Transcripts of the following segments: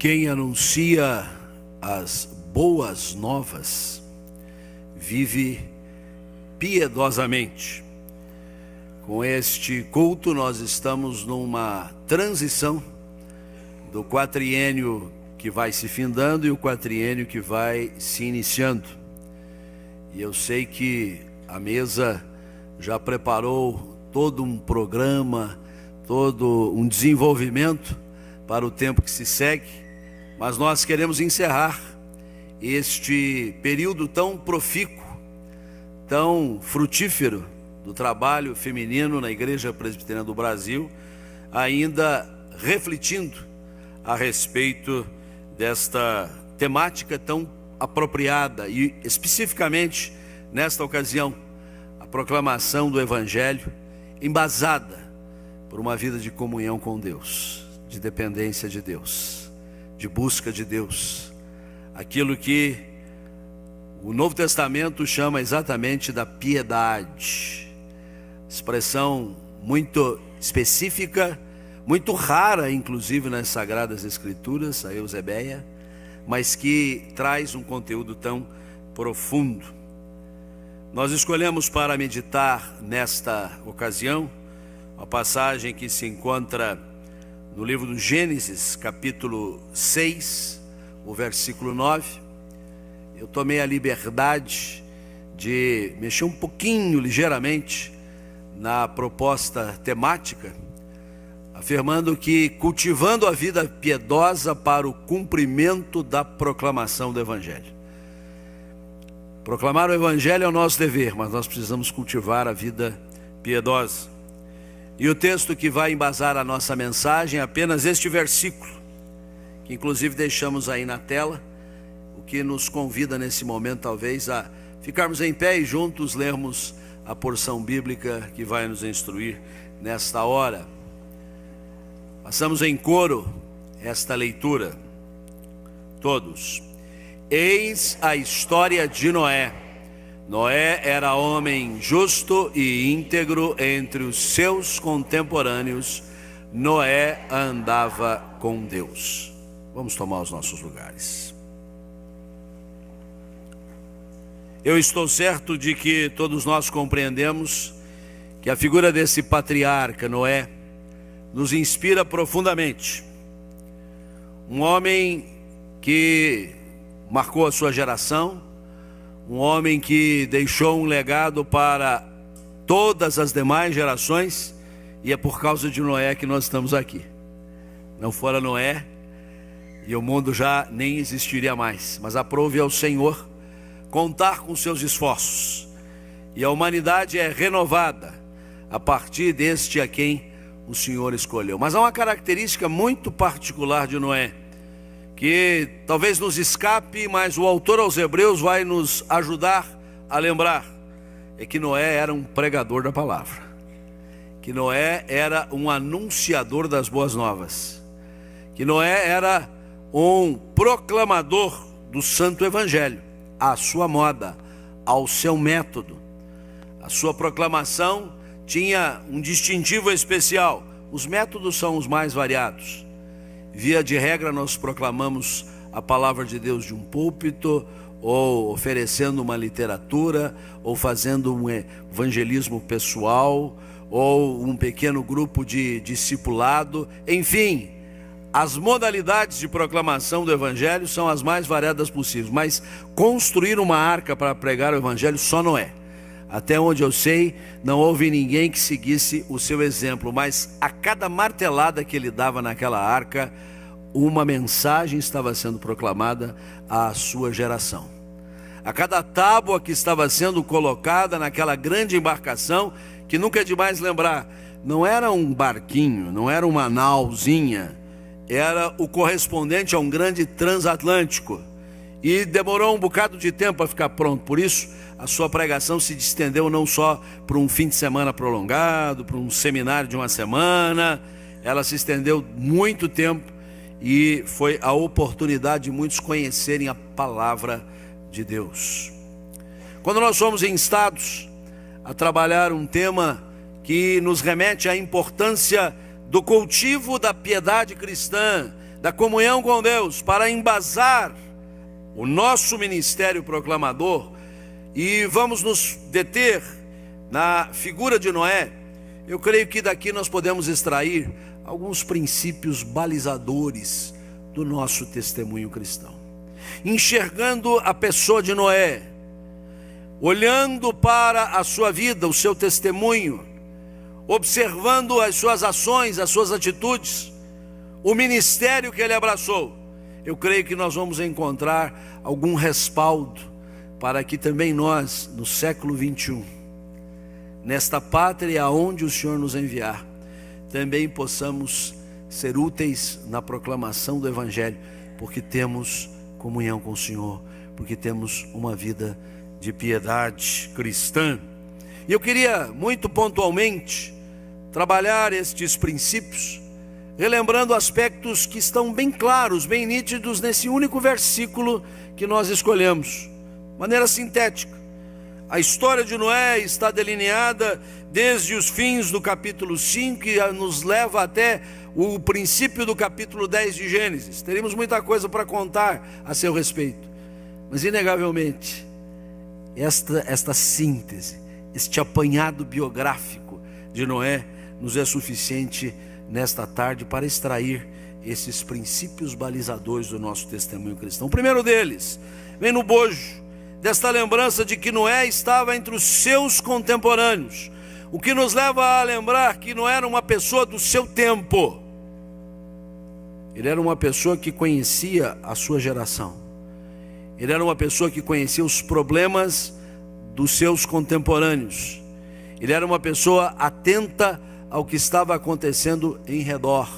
Quem anuncia as boas novas vive piedosamente. Com este culto nós estamos numa transição do quatriênio que vai se findando e o quatriênio que vai se iniciando. E eu sei que a mesa já preparou todo um programa, todo um desenvolvimento para o tempo que se segue, mas nós queremos encerrar este período tão profícuo, tão frutífero do trabalho feminino na Igreja Presbiteriana do Brasil, ainda refletindo a respeito desta temática tão apropriada e especificamente nesta ocasião, a proclamação do Evangelho embasada por uma vida de comunhão com Deus, de dependência de Deus, de busca de Deus, aquilo que o Novo Testamento chama exatamente da piedade, expressão muito específica, muito rara inclusive nas Sagradas Escrituras, a eusebeia, mas que traz um conteúdo tão profundo. Nós escolhemos para meditar nesta ocasião a passagem que se encontra no livro do Gênesis, capítulo 6, o versículo 9. Eu tomei a liberdade de mexer um pouquinho, ligeiramente, na proposta temática, afirmando que cultivando a vida piedosa para o cumprimento da proclamação do Evangelho. Proclamar o Evangelho é o nosso dever, mas nós precisamos cultivar a vida piedosa. E o texto que vai embasar a nossa mensagem é apenas este versículo, que inclusive deixamos aí na tela, o que nos convida nesse momento talvez a ficarmos em pé e juntos lermos a porção bíblica que vai nos instruir nesta hora. Passamos em coro esta leitura, todos. Eis a história de Noé. Noé era homem justo e íntegro entre os seus contemporâneos. Noé andava com Deus. Vamos tomar os nossos lugares. Eu estou certo de que todos nós compreendemos que a figura desse patriarca, Noé, nos inspira profundamente. Um homem que marcou a sua geração, um homem que deixou um legado para todas as demais gerações, e é por causa de Noé que nós estamos aqui. Não fora Noé, e o mundo já nem existiria mais, mas aprove ao Senhor contar com seus esforços, e a humanidade é renovada a partir deste a quem o Senhor escolheu. Mas há uma característica muito particular de Noé, que talvez nos escape, mas o autor aos Hebreus vai nos ajudar a lembrar, é que Noé era um pregador da palavra, que Noé era um anunciador das boas novas, que Noé era um proclamador do santo evangelho, à sua moda, ao seu método. A sua proclamação tinha um distintivo especial. Os métodos são os mais variados. Via de regra nós proclamamos a palavra de Deus de um púlpito, ou oferecendo uma literatura, ou fazendo um evangelismo pessoal, ou um pequeno grupo de discipulado. Enfim, as modalidades de proclamação do Evangelho são as mais variadas possíveis, mas construir uma arca para pregar o Evangelho só Noé. Até onde eu sei, não houve ninguém que seguisse o seu exemplo, mas a cada martelada que ele dava naquela arca, uma mensagem estava sendo proclamada à sua geração. A cada tábua que estava sendo colocada naquela grande embarcação, que nunca é demais lembrar, não era um barquinho, não era uma nauzinha, era o correspondente a um grande transatlântico, e demorou um bocado de tempo para ficar pronto. Por isso a sua pregação se estendeu não só para um fim de semana prolongado, para um seminário de uma semana, ela se estendeu muito tempo, e foi a oportunidade de muitos conhecerem a palavra de Deus. Quando nós somos instados a trabalhar um tema que nos remete à importância do cultivo da piedade cristã da comunhão com Deus, para embasar o nosso ministério proclamador, e vamos nos deter na figura de Noé. Eu creio que daqui nós podemos extrair alguns princípios balizadores do nosso testemunho cristão. Enxergando a pessoa de Noé, olhando para a sua vida, o seu testemunho, observando as suas ações, as suas atitudes, o ministério que ele abraçou, eu creio que nós vamos encontrar algum respaldo para que também nós, no século 21, nesta pátria aonde o Senhor nos enviar, também possamos ser úteis na proclamação do Evangelho, porque temos comunhão com o Senhor, porque temos uma vida de piedade cristã. E eu queria muito pontualmente trabalhar estes princípios, relembrando aspectos que estão bem claros, bem nítidos nesse único versículo que nós escolhemos, de maneira sintética. A história de Noé está delineada desde os fins do capítulo 5, que nos leva até o princípio do capítulo 10 de Gênesis. Teremos muita coisa para contar a seu respeito, mas inegavelmente esta síntese, este apanhado biográfico de Noé nos é suficiente nesta tarde para extrair esses princípios balizadores do nosso testemunho cristão. O primeiro deles vem no bojo desta lembrança de que Noé estava entre os seus contemporâneos, o que nos leva a lembrar que não era uma pessoa do seu tempo. Ele era uma pessoa que conhecia a sua geração. Ele era uma pessoa que conhecia os problemas dos seus contemporâneos. Ele era uma pessoa atenta ao que estava acontecendo em redor.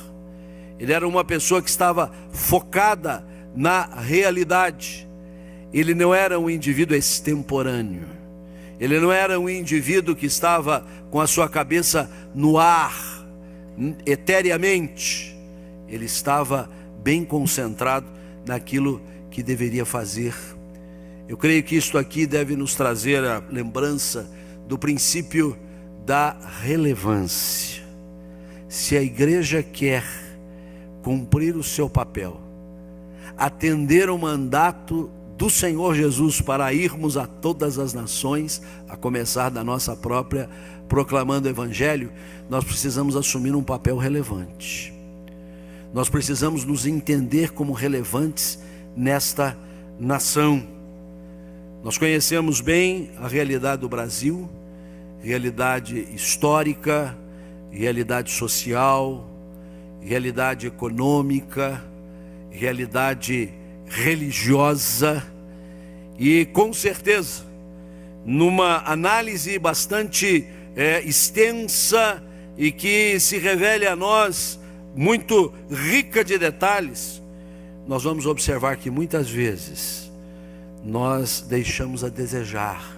Ele era uma pessoa que estava focada na realidade. Ele não era um indivíduo extemporâneo. Ele não era um indivíduo que estava com a sua cabeça no ar, eteriamente. Ele estava bem concentrado naquilo que deveria fazer. Eu creio que isto aqui deve nos trazer a lembrança do princípio da relevância. Se a igreja quer cumprir o seu papel, atender o mandato do Senhor Jesus para irmos a todas as nações, a começar da nossa própria, proclamando o Evangelho, nós precisamos assumir um papel relevante. Nós precisamos nos entender como relevantes nesta nação. Nós conhecemos bem a realidade do Brasil, realidade histórica, realidade social, realidade econômica, realidade religiosa, e com certeza, numa análise bastante extensa e que se revele a nós muito rica de detalhes, nós vamos observar que muitas vezes nós deixamos a desejar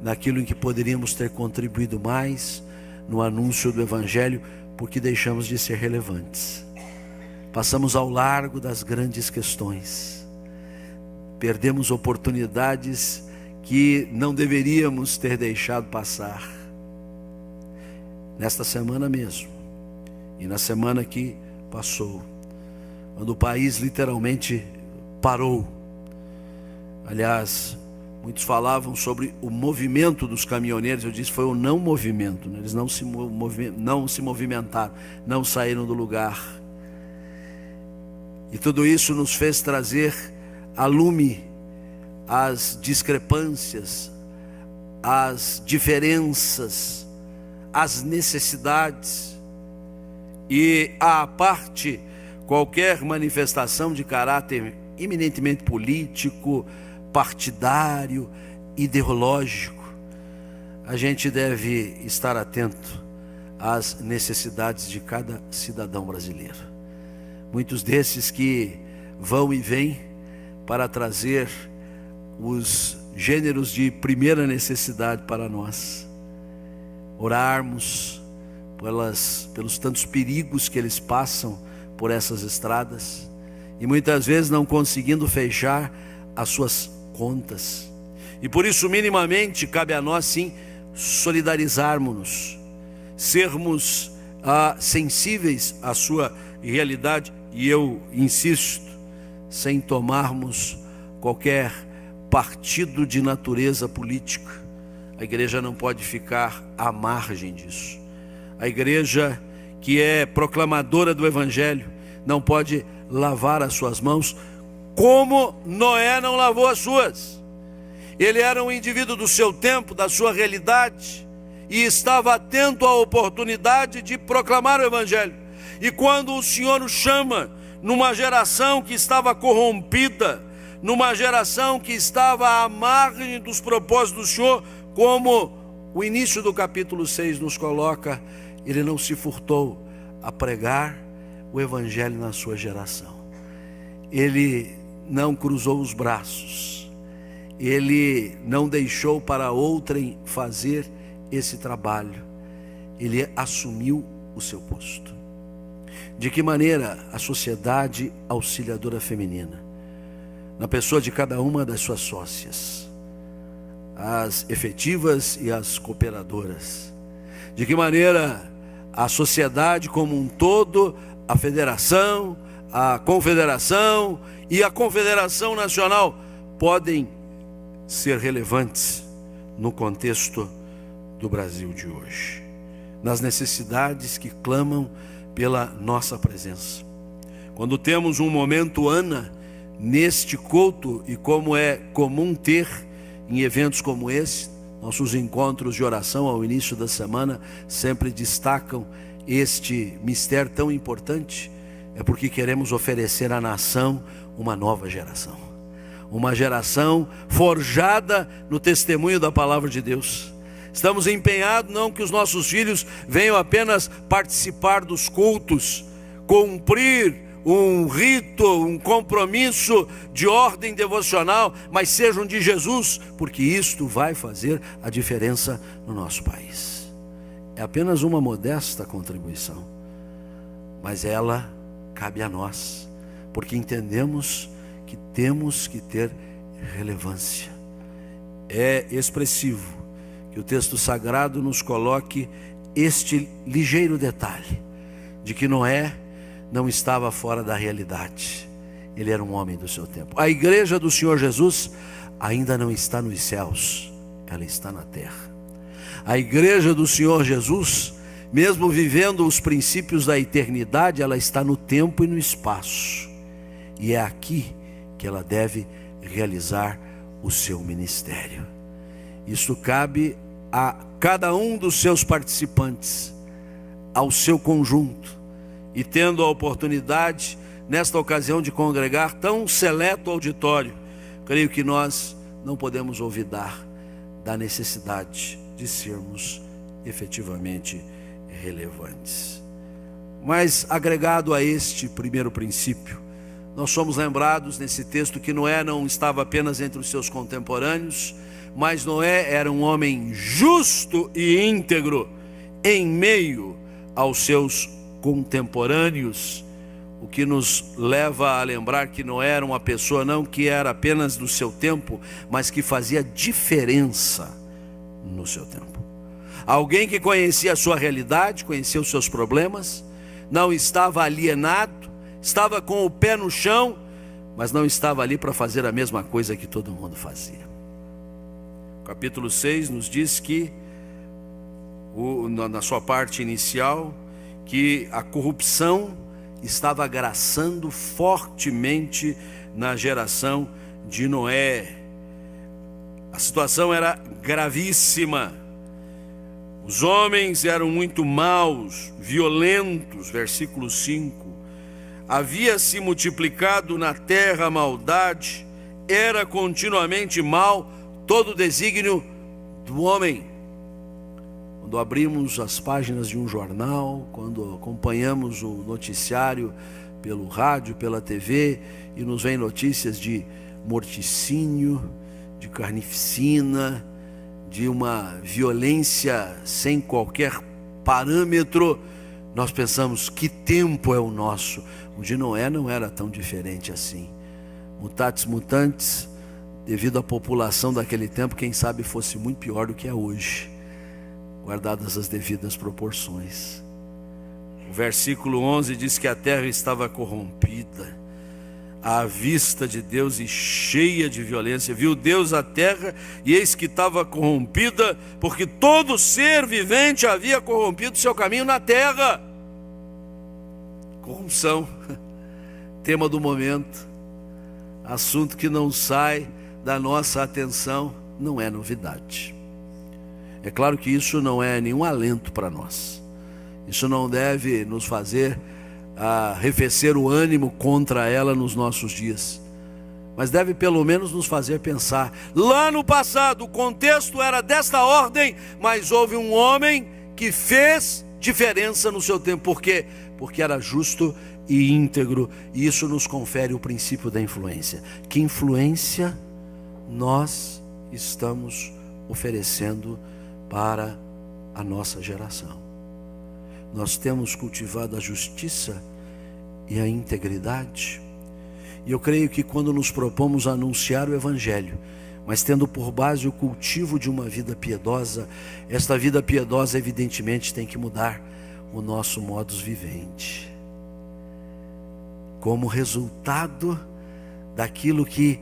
naquilo em que poderíamos ter contribuído mais no anúncio do Evangelho, porque deixamos de ser relevantes. Passamos ao largo das grandes questões, perdemos oportunidades que não deveríamos ter deixado passar. Nesta semana mesmo, e na semana que passou, quando o país literalmente parou. Aliás, muitos falavam sobre o movimento dos caminhoneiros. Eu disse, foi o não movimento, né? Eles não se movimentaram, não saíram do lugar. E tudo isso nos fez trazer a lume as discrepâncias, as diferenças, as necessidades, e à parte qualquer manifestação de caráter eminentemente político, partidário, ideológico. A gente deve estar atento às necessidades de cada cidadão brasileiro. Muitos desses que vão e vêm para trazer os gêneros de primeira necessidade para nós. Orarmos pelos tantos perigos que eles passam por essas estradas, e muitas vezes não conseguindo fechar as suas contas. E por isso, minimamente, cabe a nós sim solidarizarmos-nos, sermos sensíveis à sua realidade e eu insisto, sem tomarmos qualquer partido de natureza política, a igreja não pode ficar à margem disso. A igreja que é proclamadora do Evangelho não pode lavar as suas mãos como Noé não lavou as suas. Ele era um indivíduo do seu tempo, da sua realidade, e estava atento à oportunidade de proclamar o Evangelho. E quando o Senhor o chama numa geração que estava corrompida, numa geração que estava à margem dos propósitos do Senhor, como o início do capítulo 6 nos coloca, ele não se furtou a pregar o Evangelho na sua geração. Ele não cruzou os braços, ele não deixou para outrem fazer esse trabalho, ele assumiu o seu posto. De que maneira a sociedade auxiliadora feminina, na pessoa de cada uma das suas sócias, as efetivas e as cooperadoras, de que maneira a sociedade como um todo, a federação, a confederação e a confederação nacional podem ser relevantes no contexto do Brasil de hoje, nas necessidades que clamam pela nossa presença. Quando temos um momento Ana neste culto, e como é comum ter em eventos como esse, nossos encontros de oração ao início da semana sempre destacam este mistério tão importante, é porque queremos oferecer à nação uma nova geração, uma geração forjada no testemunho da palavra de Deus. Estamos empenhados não que os nossos filhos venham apenas participar dos cultos, cumprir um rito, um compromisso de ordem devocional, mas sejam de Jesus, porque isto vai fazer a diferença no nosso país. É apenas uma modesta contribuição, mas ela cabe a nós, porque entendemos que temos que ter relevância. É expressivo que o texto sagrado nos coloque este ligeiro detalhe, de que Noé não estava fora da realidade, ele era um homem do seu tempo. A igreja do Senhor Jesus ainda não está nos céus, ela está na terra. A igreja do Senhor Jesus, mesmo vivendo os princípios da eternidade, ela está no tempo e no espaço, e é aqui que ela deve realizar o seu ministério. Isso cabe a cada um dos seus participantes, ao seu conjunto. E tendo a oportunidade, nesta ocasião, de congregar tão seleto auditório, creio que nós não podemos olvidar da necessidade de sermos efetivamente relevantes. Mas agregado a este primeiro princípio, nós somos lembrados nesse texto que Noé não estava apenas entre os seus contemporâneos, mas Noé era um homem justo e íntegro em meio aos seus contemporâneos, o que nos leva a lembrar que Noé era uma pessoa não que era apenas do seu tempo, mas que fazia diferença no seu tempo. Alguém que conhecia a sua realidade, conhecia os seus problemas, não estava alienado, estava com o pé no chão, mas não estava ali para fazer a mesma coisa que todo mundo fazia. O capítulo 6 nos diz que, na sua parte inicial, que a corrupção estava agraçando fortemente na geração de Noé. A situação era gravíssima. Os homens eram muito maus, violentos, versículo 5. Havia se multiplicado na terra a maldade, era continuamente mal todo o desígnio do homem. Quando abrimos as páginas de um jornal, quando acompanhamos o noticiário pelo rádio, pela TV, e nos vem notícias de morticínio, de carnificina, de uma violência sem qualquer parâmetro, nós pensamos, que tempo é o nosso? O de Noé não era tão diferente assim. Mutatis mutandis, devido à população daquele tempo, quem sabe fosse muito pior do que é hoje, guardadas as devidas proporções. O versículo 11 diz que a terra estava corrompida à vista de Deus e cheia de violência. Viu Deus a terra, e eis que estava corrompida, porque todo ser vivente havia corrompido seu caminho na terra. Corrupção, tema do momento, assunto que não sai da nossa atenção, não é novidade. É claro que isso não é nenhum alento para nós. Isso não deve nos fazer arrefecer o ânimo contra ela nos nossos dias. Mas deve pelo menos nos fazer pensar. Lá no passado o contexto era desta ordem, mas houve um homem que fez diferença no seu tempo. Por quê? Porque era justo e íntegro. E isso nos confere o princípio da influência. Que influência nós estamos oferecendo para a nossa geração? Nós temos cultivado a justiça e a integridade. E eu creio que quando nos propomos a anunciar o Evangelho, mas tendo por base o cultivo de uma vida piedosa, esta vida piedosa evidentemente tem que mudar o nosso modus vivendi. Como resultado daquilo que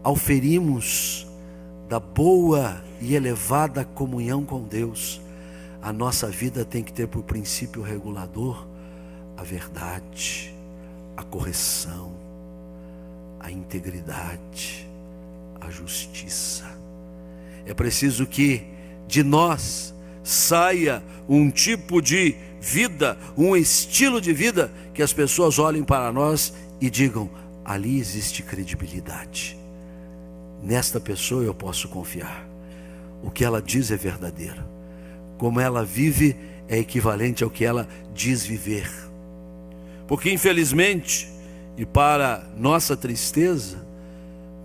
auferimos, da boa e elevada comunhão com Deus, a nossa vida tem que ter por princípio regulador a verdade, a correção, a integridade, a justiça. É preciso que de nós saia um tipo de vida, um estilo de vida, que as pessoas olhem para nós e digam: ali existe credibilidade, nesta pessoa eu posso confiar, o que ela diz é verdadeiro, como ela vive é equivalente ao que ela diz viver. Porque infelizmente, e para nossa tristeza,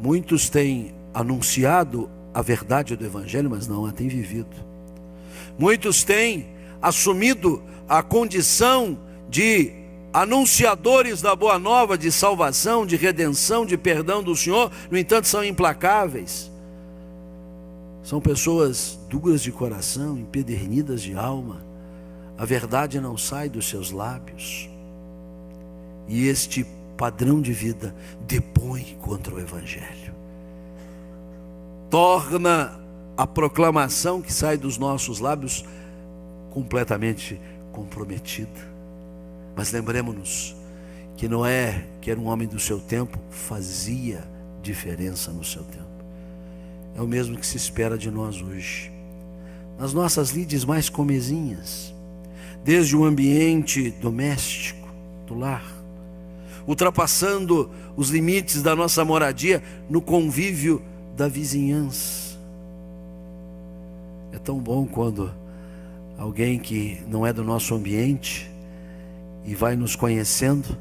muitos têm anunciado a verdade do Evangelho, mas não a têm vivido. Muitos têm assumido a condição de anunciadores da boa nova, de salvação, de redenção, de perdão do Senhor, no entanto são implacáveis. São pessoas duras de coração, empedernidas de alma. A verdade não sai dos seus lábios. E este padrão de vida depõe contra o Evangelho. Torna a proclamação que sai dos nossos lábios completamente comprometida. Mas lembremos-nos que Noé, que era um homem do seu tempo, fazia diferença no seu tempo. É o mesmo que se espera de nós hoje. Nas nossas lides mais comezinhas, desde o ambiente doméstico, do lar, ultrapassando os limites da nossa moradia, no convívio da vizinhança. É tão bom quando alguém que não é do nosso ambiente e vai nos conhecendo,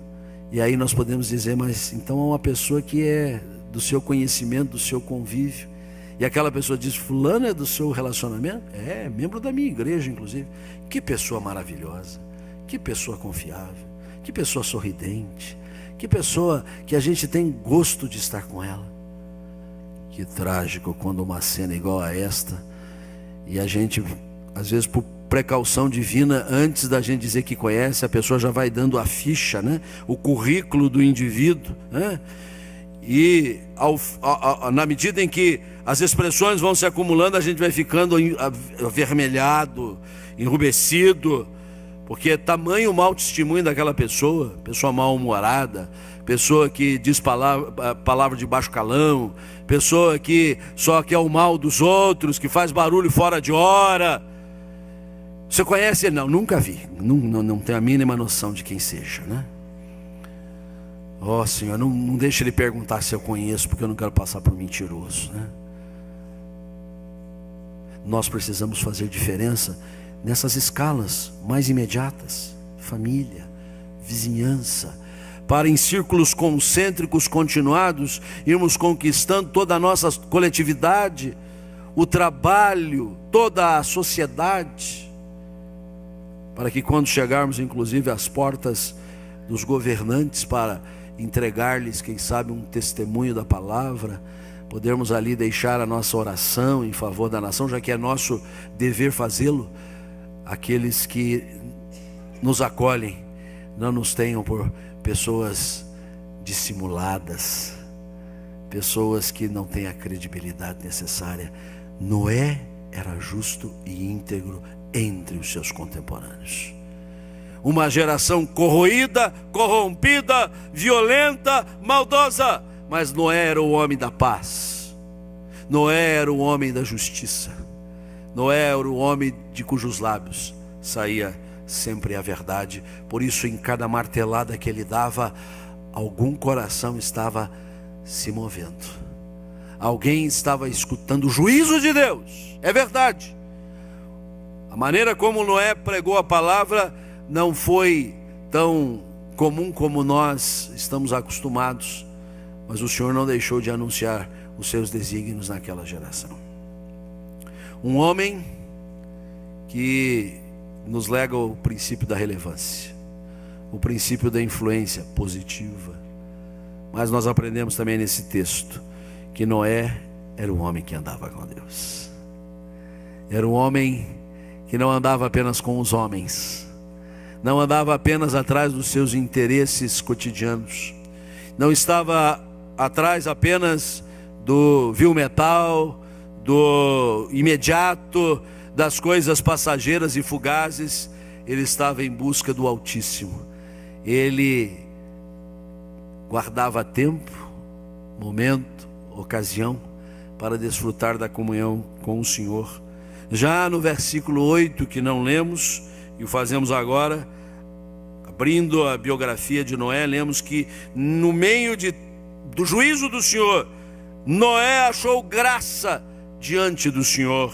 e aí nós podemos dizer: mas então é uma pessoa que é do seu conhecimento, do seu convívio. E aquela pessoa diz: fulano é do seu relacionamento? É, membro da minha igreja inclusive. Que pessoa maravilhosa, que pessoa confiável, que pessoa sorridente, que pessoa que a gente tem gosto de estar com ela. Que trágico quando uma cena igual a esta, e a gente, às vezes por precaução divina, antes da gente dizer que conhece, a pessoa já vai dando a ficha, né? O currículo do indivíduo, né? E na medida em que as expressões vão se acumulando, a gente vai ficando avermelhado, enrubescido, porque é tamanho o mau testemunho daquela pessoa, pessoa mal-humorada, pessoa que diz palavra de baixo calão, pessoa que só quer o mal dos outros, que faz barulho fora de hora. Você conhece ele? Não, nunca vi, não tenho a mínima noção de quem seja, né? Ó Senhor, não deixe ele perguntar se eu conheço, porque eu não quero passar por mentiroso, né? Nós precisamos fazer diferença nessas escalas mais imediatas, família, vizinhança, para em círculos concêntricos continuados irmos conquistando toda a nossa coletividade, o trabalho, toda a sociedade, para que quando chegarmos inclusive às portas dos governantes para entregar-lhes, quem sabe, um testemunho da palavra, podermos ali deixar a nossa oração em favor da nação, já que é nosso dever fazê-lo. Aqueles que nos acolhem não nos tenham por pessoas dissimuladas, pessoas que não têm a credibilidade necessária. Noé era justo e íntegro entre os seus contemporâneos. Uma geração corroída, corrompida, violenta, maldosa, mas Noé era o homem da paz. Noé era o homem da justiça. Noé era o homem de cujos lábios saía sempre a verdade. Por isso, em cada martelada que ele dava, algum coração estava se movendo. Alguém estava escutando o juízo de Deus. É verdade. A maneira como Noé pregou a palavra não foi tão comum como nós estamos acostumados, mas o Senhor não deixou de anunciar os seus desígnios naquela geração. Um homem que nos lega o princípio da relevância, o princípio da influência positiva. Mas nós aprendemos também nesse texto que Noé era um homem que andava com Deus. Era um homem que não andava apenas com os homens, não andava apenas atrás dos seus interesses cotidianos, não estava atrás apenas do vil metal, do imediato, das coisas passageiras e fugazes. Ele estava em busca do Altíssimo. Ele guardava tempo, momento, ocasião para desfrutar da comunhão com o Senhor. Já no versículo 8, que não lemos e o fazemos agora, abrindo a biografia de Noé, lemos que no meio do juízo do Senhor, Noé achou graça diante do Senhor.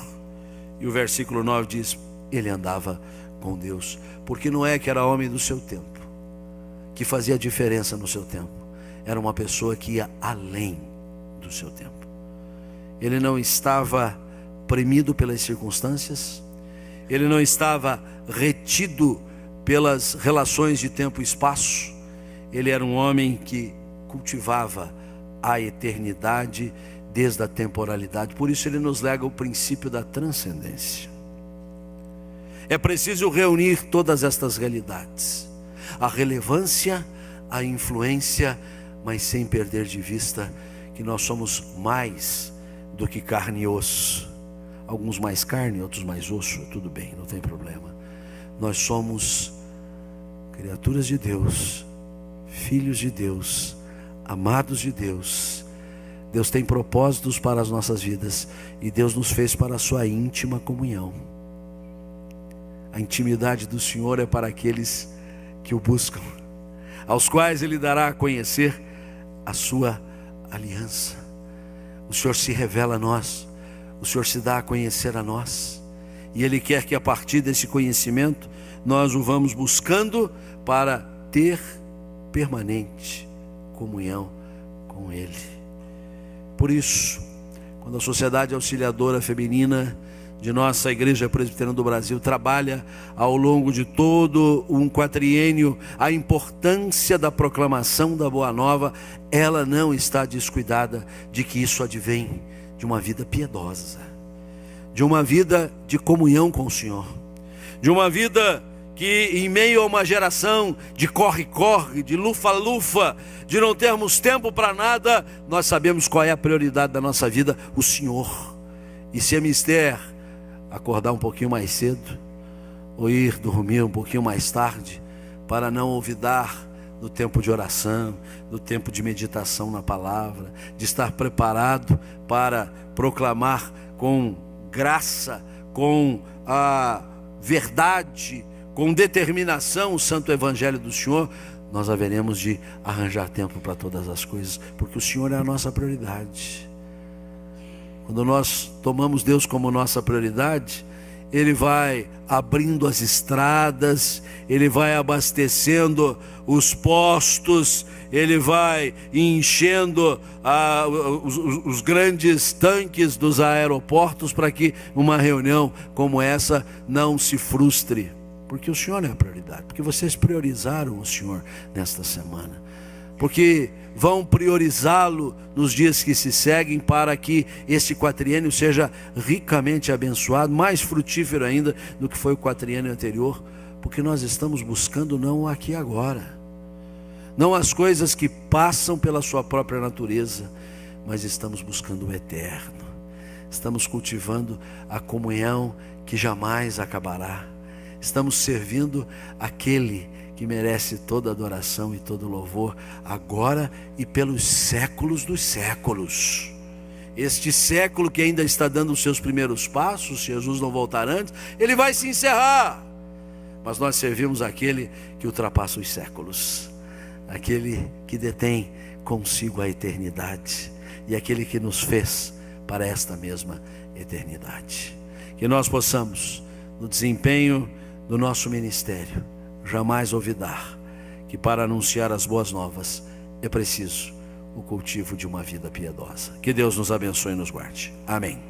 E o versículo 9 diz: ele andava com Deus. Porque Noé, que era homem do seu tempo, que fazia diferença no seu tempo, era uma pessoa que ia além do seu tempo. Ele não estava premido pelas circunstâncias, ele não estava retido pelas relações de tempo e espaço. Ele era um homem que cultivava a eternidade desde a temporalidade. Por isso ele nos lega o princípio da transcendência. É preciso reunir todas estas realidades: a relevância, a influência, mas sem perder de vista que nós somos mais do que carne e osso. Alguns mais carne, outros mais osso, tudo bem, não tem problema. Nós somos criaturas de Deus, filhos de Deus, amados de Deus. Deus tem propósitos para as nossas vidas e Deus nos fez para a sua íntima comunhão. A intimidade do Senhor é para aqueles que o buscam, aos quais Ele dará a conhecer a sua aliança. O Senhor se revela a nós, o Senhor se dá a conhecer a nós, e Ele quer que a partir desse conhecimento nós o vamos buscando para ter permanente comunhão com Ele. Por isso, quando a Sociedade Auxiliadora Feminina de nossa Igreja Presbiteriana do Brasil trabalha ao longo de todo um quatriênio a importância da proclamação da Boa Nova, ela não está descuidada de que isso advém de uma vida piedosa, de uma vida de comunhão com o Senhor, de uma vida que em meio a uma geração de corre-corre, de lufa-lufa, de não termos tempo para nada, nós sabemos qual é a prioridade da nossa vida: o Senhor. E se é mister acordar um pouquinho mais cedo, ou ir dormir um pouquinho mais tarde, para não olvidar no tempo de oração, no tempo de meditação na palavra, de estar preparado para proclamar com graça, com a verdade, com determinação o santo evangelho do Senhor, nós haveremos de arranjar tempo para todas as coisas, porque o Senhor é a nossa prioridade. Quando nós tomamos Deus como nossa prioridade, Ele vai abrindo as estradas, Ele vai abastecendo os postos, Ele vai enchendo os grandes tanques dos aeroportos para que uma reunião como essa não se frustre. Porque o Senhor é a prioridade, porque vocês priorizaram o Senhor nesta semana, porque vão priorizá-lo nos dias que se seguem, para que esse quatriênio seja ricamente abençoado, mais frutífero ainda do que foi o quatriênio anterior, porque nós estamos buscando não o aqui e agora, não as coisas que passam pela sua própria natureza, mas estamos buscando o eterno. Estamos cultivando a comunhão que jamais acabará. Estamos servindo aquele que merece toda adoração e todo louvor, agora e pelos séculos dos séculos. Este século que ainda está dando os seus primeiros passos, se Jesus não voltar antes, ele vai se encerrar. Mas nós servimos aquele que ultrapassa os séculos, aquele que detém consigo a eternidade, e aquele que nos fez para esta mesma eternidade. Que nós possamos, no desempenho do nosso ministério, jamais olvidar que para anunciar as boas novas é preciso o cultivo de uma vida piedosa. Que Deus nos abençoe e nos guarde. Amém.